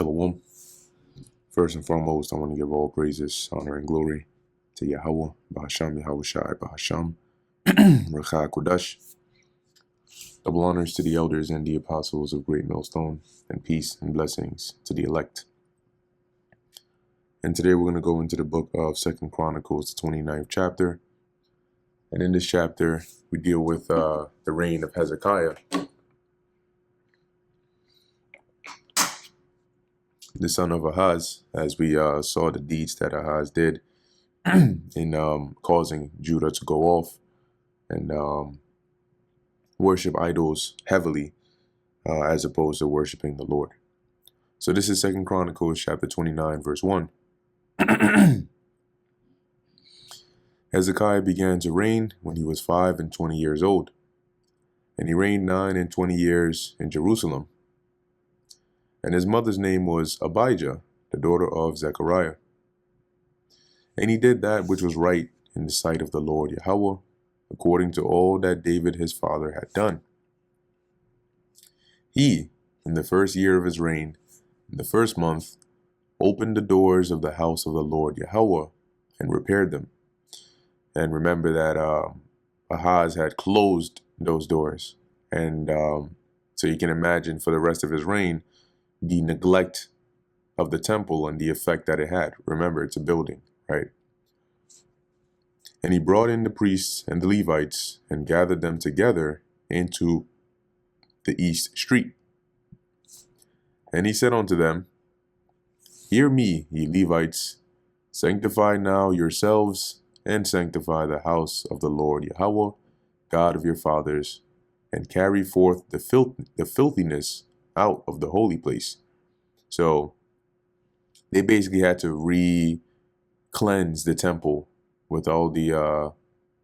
Shalom. First and foremost, I want to give all praises, honor, and glory to Yahweh, Bahasham, Yahweh Shai, Bahasham, Rechai Kodash. Double honors to the elders and the apostles of Great Millstone, and peace and blessings to the elect. And today we're going to go into the book of 2 Chronicles, the 29th chapter. And in this chapter, we deal with the reign of Hezekiah, the son of Ahaz, as we saw the deeds that Ahaz did in causing Judah to go off and worship idols heavily as opposed to worshiping the Lord. So this is 2 Chronicles chapter 29, verse 1. Hezekiah began to reign when he was 25 years old, and he reigned 29 years in Jerusalem. And his mother's name was Abijah, the daughter of Zechariah. And he did that which was right in the sight of the Lord Yahweh, according to all that David his father had done. He, in the first year of his reign, in the first month, opened the doors of the house of the Lord Yahweh and repaired them. And remember that Ahaz had closed those doors. And so you can imagine for the rest of his reign, the neglect of the temple and the effect that it had. Remember, it's a building, right? And he brought in the priests and the Levites and gathered them together into the east street. And he said unto them, Hear me, ye Levites, sanctify now yourselves, and sanctify the house of the Lord Yahweh, God of your fathers, and carry forth the filthiness out of the holy place. So they basically had to re-cleanse the temple with all the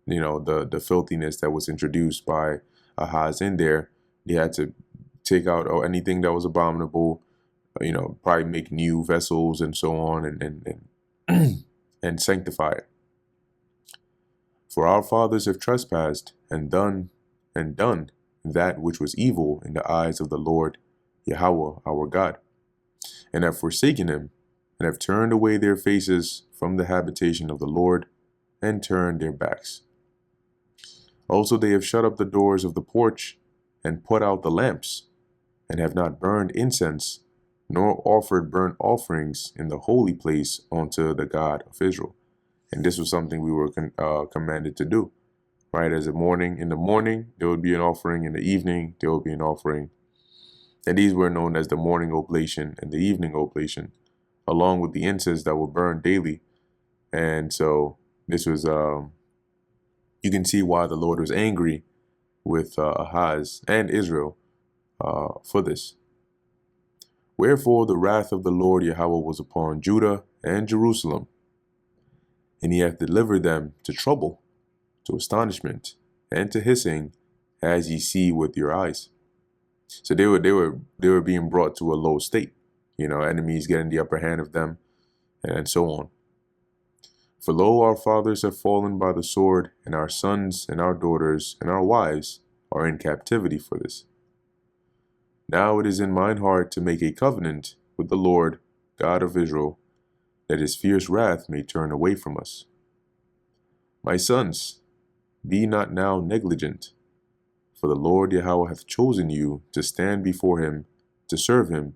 the filthiness that was introduced by Ahaz in there. They had to take out anything that was abominable, probably make new vessels and so on, and and sanctify it. For our fathers have trespassed and done that which was evil in the eyes of the Lord Yahweh our God, and have forsaken him, and have turned away their faces from the habitation of the Lord, and turned their backs. Also they have shut up the doors of the porch, and put out the lamps, and have not burned incense, nor offered burnt offerings in the holy place unto the God of Israel. And this was something we were commanded to do, right? In the morning, there would be an offering. In the evening, there would be an offering. And these were known as the morning oblation and the evening oblation, along with the incense that were burned daily. And so this was, you can see why the Lord was angry with Ahaz and Israel for this. Wherefore the wrath of the Lord Yahweh was upon Judah and Jerusalem, and he hath delivered them to trouble, to astonishment, and to hissing, as ye see with your eyes. So they were being brought to a low state, enemies getting the upper hand of them, and so on. For lo, our fathers have fallen by the sword, and our sons and our daughters and our wives are in captivity for this. Now it is in mine heart to make a covenant with the Lord God of Israel, that his fierce wrath may turn away from us. My sons, be not now negligent, for the Lord Yahweh hath chosen you to stand before him, to serve him,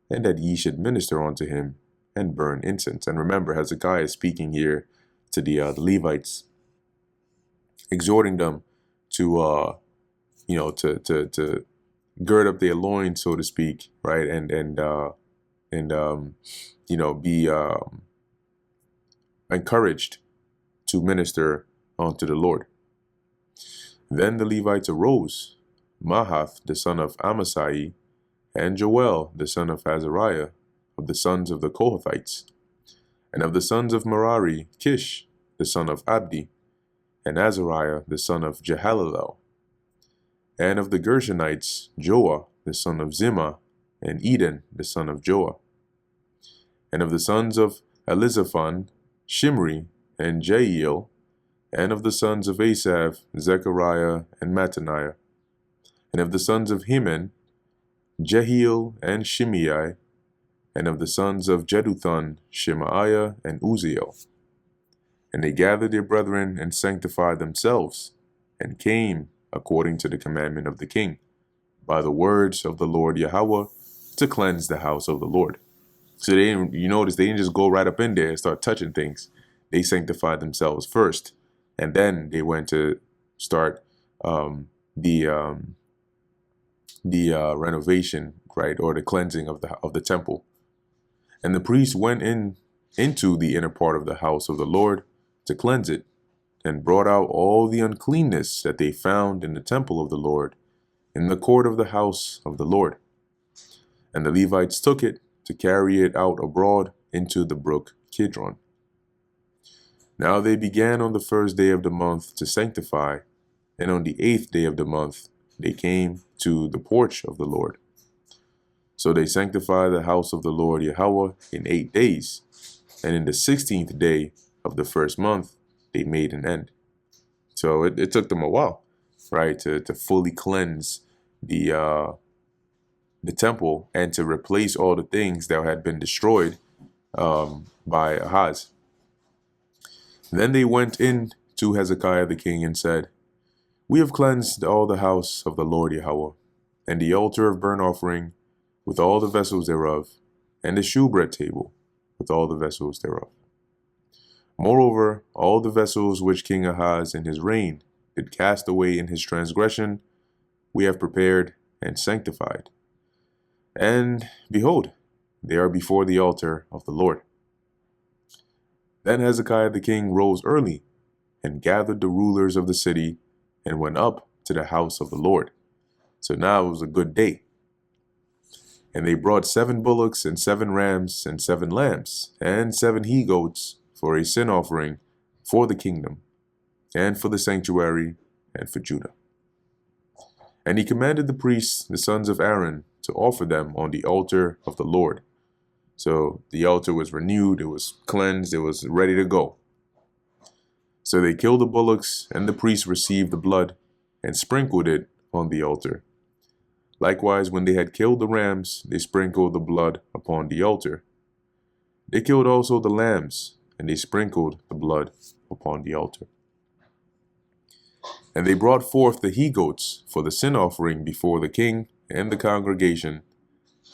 and that ye should minister unto him, and burn incense. And remember, Hezekiah is speaking here to the Levites, exhorting them to to gird up their loins, so to speak, right, and be encouraged to minister unto the Lord. Then the Levites arose, Mahath the son of Amasai, and Joel the son of Azariah, of the sons of the Kohathites, and of the sons of Merari, Kish the son of Abdi, and Azariah the son of Jehalelel, and of the Gershonites, Joah the son of Zimmah, and Eden the son of Joah, and of the sons of Elizaphan, Shimri, and Jael, and of the sons of Asaph, Zechariah, and Mattaniah, and of the sons of Heman, Jehiel, and Shimei, and of the sons of Jeduthun, Shemaiah, and Uzziel. And they gathered their brethren and sanctified themselves, and came, according to the commandment of the king, by the words of the Lord Yahweh, to cleanse the house of the Lord. So you notice they didn't just go right up in there and start touching things. They sanctified themselves first, and then they went to start the renovation, right, or the cleansing of the temple. And the priests went into the inner part of the house of the Lord to cleanse it, and brought out all the uncleanness that they found in the temple of the Lord, in the court of the house of the Lord. And the Levites took it to carry it out abroad into the brook Kidron. Now they began on the first day of the month to sanctify, and on the 8th day of the month they came to the porch of the Lord. So they sanctified the house of the Lord Yahweh in 8 days, and in the 16th day of the first month they made an end. So it took them a while, right, to fully cleanse the temple and to replace all the things that had been destroyed by Ahaz. Then they went in to Hezekiah the king and said, "We have cleansed all the house of the Lord Yahweh, and the altar of burnt offering with all the vessels thereof, and the shewbread table with all the vessels thereof. Moreover, all the vessels which King Ahaz in his reign did cast away in his transgression, we have prepared and sanctified. And behold, they are before the altar of the Lord." Then Hezekiah the king rose early, and gathered the rulers of the city, and went up to the house of the Lord. So now it was a good day. And they brought 7 bullocks, and 7 rams, and 7 lambs, and 7 he-goats for a sin offering for the kingdom, and for the sanctuary, and for Judah. And he commanded the priests, the sons of Aaron, to offer them on the altar of the Lord. So the altar was renewed, it was cleansed, it was ready to go. So they killed the bullocks, and the priests received the blood, and sprinkled it on the altar. Likewise, when they had killed the rams, they sprinkled the blood upon the altar. They killed also the lambs, and they sprinkled the blood upon the altar. And they brought forth the he-goats for the sin offering before the king and the congregation,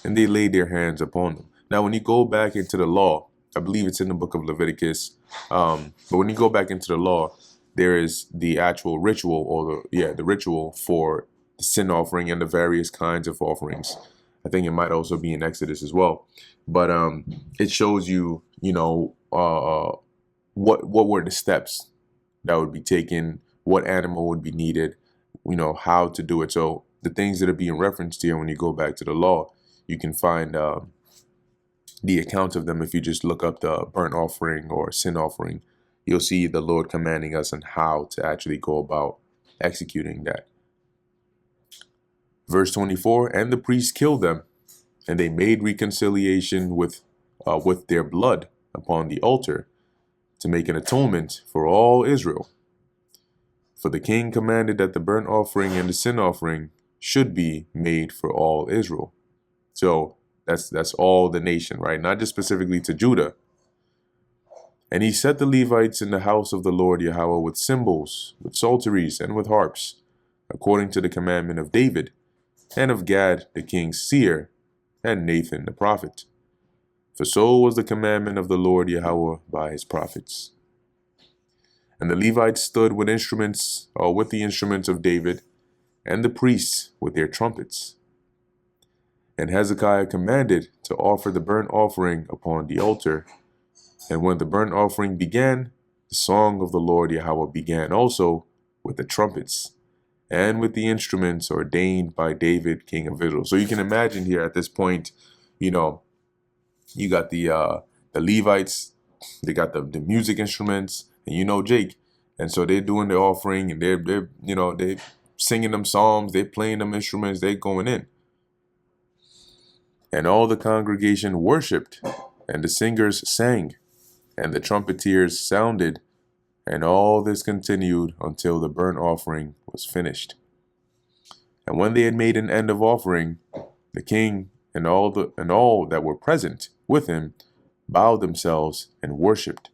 and they laid their hands upon them. Now, when you go back into the law, I believe it's in the book of Leviticus, but when you go back into the law, there is the actual ritual, or the ritual for the sin offering and the various kinds of offerings. I think it might also be in Exodus as well. But it shows you, what were the steps that would be taken, what animal would be needed, how to do it. So the things that are being referenced here, when you go back to the law, you can find the account of them. If you just look up the burnt offering or sin offering, you'll see the Lord commanding us on how to actually go about executing that. Verse 24, and the priests killed them, and they made reconciliation with their blood upon the altar to make an atonement for all Israel. For the king commanded that the burnt offering and the sin offering should be made for all Israel. So that's all the nation, right? Not just specifically to Judah. And he set the Levites in the house of the Lord Yahweh with cymbals, with psalteries, and with harps, according to the commandment of David, and of Gad the king's seer, and Nathan the prophet. For so was the commandment of the Lord Yahweh by his prophets. And the Levites stood with instruments, or with the instruments of David, and the priests with their trumpets. And Hezekiah commanded to offer the burnt offering upon the altar. And when the burnt offering began, the song of the Lord Yahweh began also with the trumpets, and with the instruments ordained by David, king of Israel. So you can imagine here at this point, you got the Levites, they got the music instruments, and Jake, and so they're doing the offering, and they're singing them psalms, they're playing them instruments, they're going in. And all the congregation worshipped, and the singers sang, and the trumpeters sounded, and all this continued until the burnt offering was finished. And when they had made an end of offering, the king and all that were present with him bowed themselves and worshipped.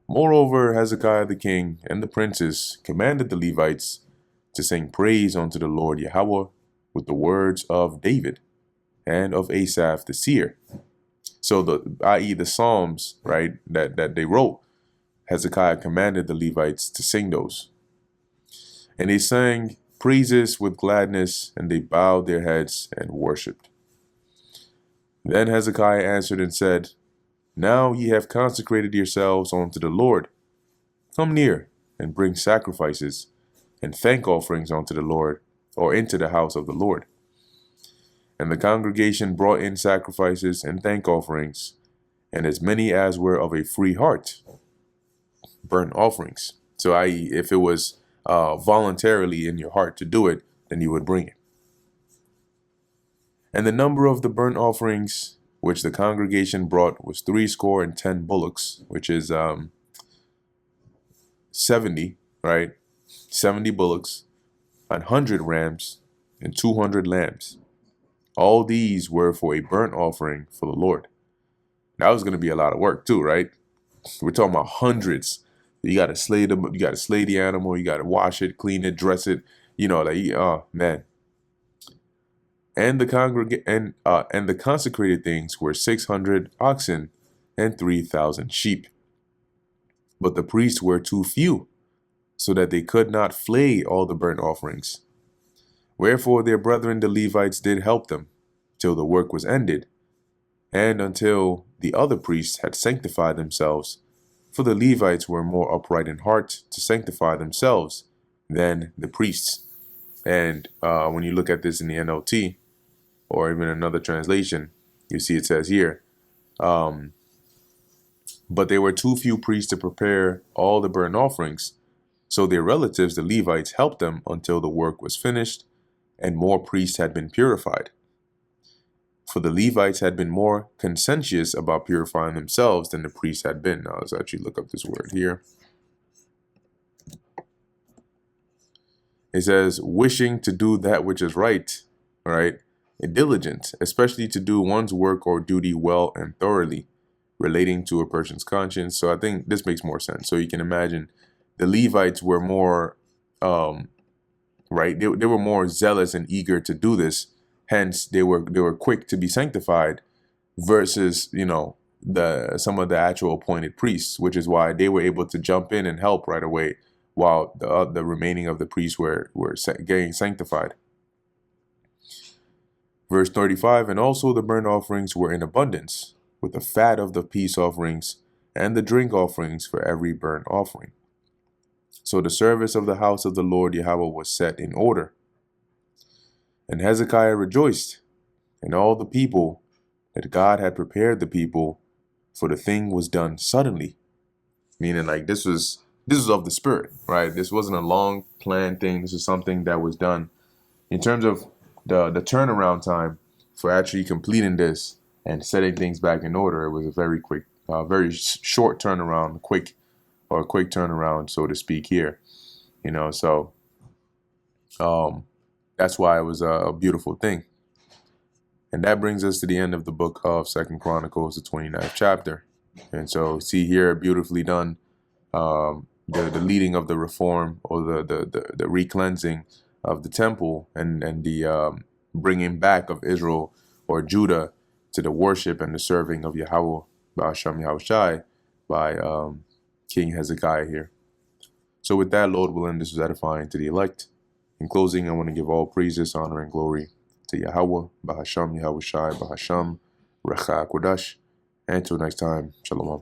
Moreover, Hezekiah the king and the princes commanded the Levites to sing praise unto the Lord Yahweh with the words of David and of Asaph the seer. So i.e. the Psalms, right, that they wrote, Hezekiah commanded the Levites to sing those. And they sang praises with gladness, and they bowed their heads and worshipped. Then Hezekiah answered and said, Now ye have consecrated yourselves unto the Lord. Come near and bring sacrifices and thank offerings unto the Lord, or into the house of the Lord. And the congregation brought in sacrifices and thank offerings, and as many as were of a free heart, burnt offerings. So i.e. if it was voluntarily in your heart to do it, then you would bring it. And the number of the burnt offerings which the congregation brought was 70 bullocks, which is 70, right? 70 bullocks, 100 rams, and 200 lambs. All these were for a burnt offering for the Lord. That was going to be a lot of work too, right? We're talking about hundreds. You got to slay them. You got to slay the animal. You got to wash it, clean it, dress it. Oh man. And the consecrated things were 600 oxen and 3,000 sheep. But the priests were too few, so that they could not flay all the burnt offerings. Wherefore their brethren the Levites did help them, till the work was ended, and until the other priests had sanctified themselves. For the Levites were more upright in heart to sanctify themselves than the priests. And when you look at this in the NLT, or even another translation, you see it says here, but there were too few priests to prepare all the burnt offerings. So their relatives, the Levites, helped them until the work was finished and more priests had been purified. For the Levites had been more conscientious about purifying themselves than the priests had been. Now let's actually look up this word here. It says, wishing to do that which is right, right? Diligent, especially to do one's work or duty well and thoroughly, relating to a person's conscience. So I think this makes more sense. So you can imagine the Levites were more, right? They were more zealous and eager to do this. Hence, they were quick to be sanctified versus, some of the actual appointed priests, which is why they were able to jump in and help right away, while the remaining of the priests were getting sanctified. Verse 35, and also the burnt offerings were in abundance, with the fat of the peace offerings and the drink offerings for every burnt offering. So the service of the house of the Lord Yahweh was set in order. And Hezekiah rejoiced, and all the people, that God had prepared the people, for the thing was done suddenly. Meaning, like, this was of the Spirit, right? This wasn't a long planned thing. This is something that was done. In terms of the turnaround time for actually completing this and setting things back in order, it was a very quick, very short turnaround, quick turnaround, so to speak, here. So that's why it was a beautiful thing. And that brings us to the end of the book of 2 Chronicles, the 29th chapter. And so see here, beautifully done, the leading of the reform, or the re-cleansing of the temple, and the bringing back of Israel or Judah to the worship and the serving of Yahweh, Ba'asham Yahushai, by King Hezekiah here. So with that, Lord willing, this was edifying to the elect. In closing, I want to give all praises, honor, and glory to Yahweh, Ba'asham Yahushai, Ba'asham Recha Kodash. And until next time, Shalom.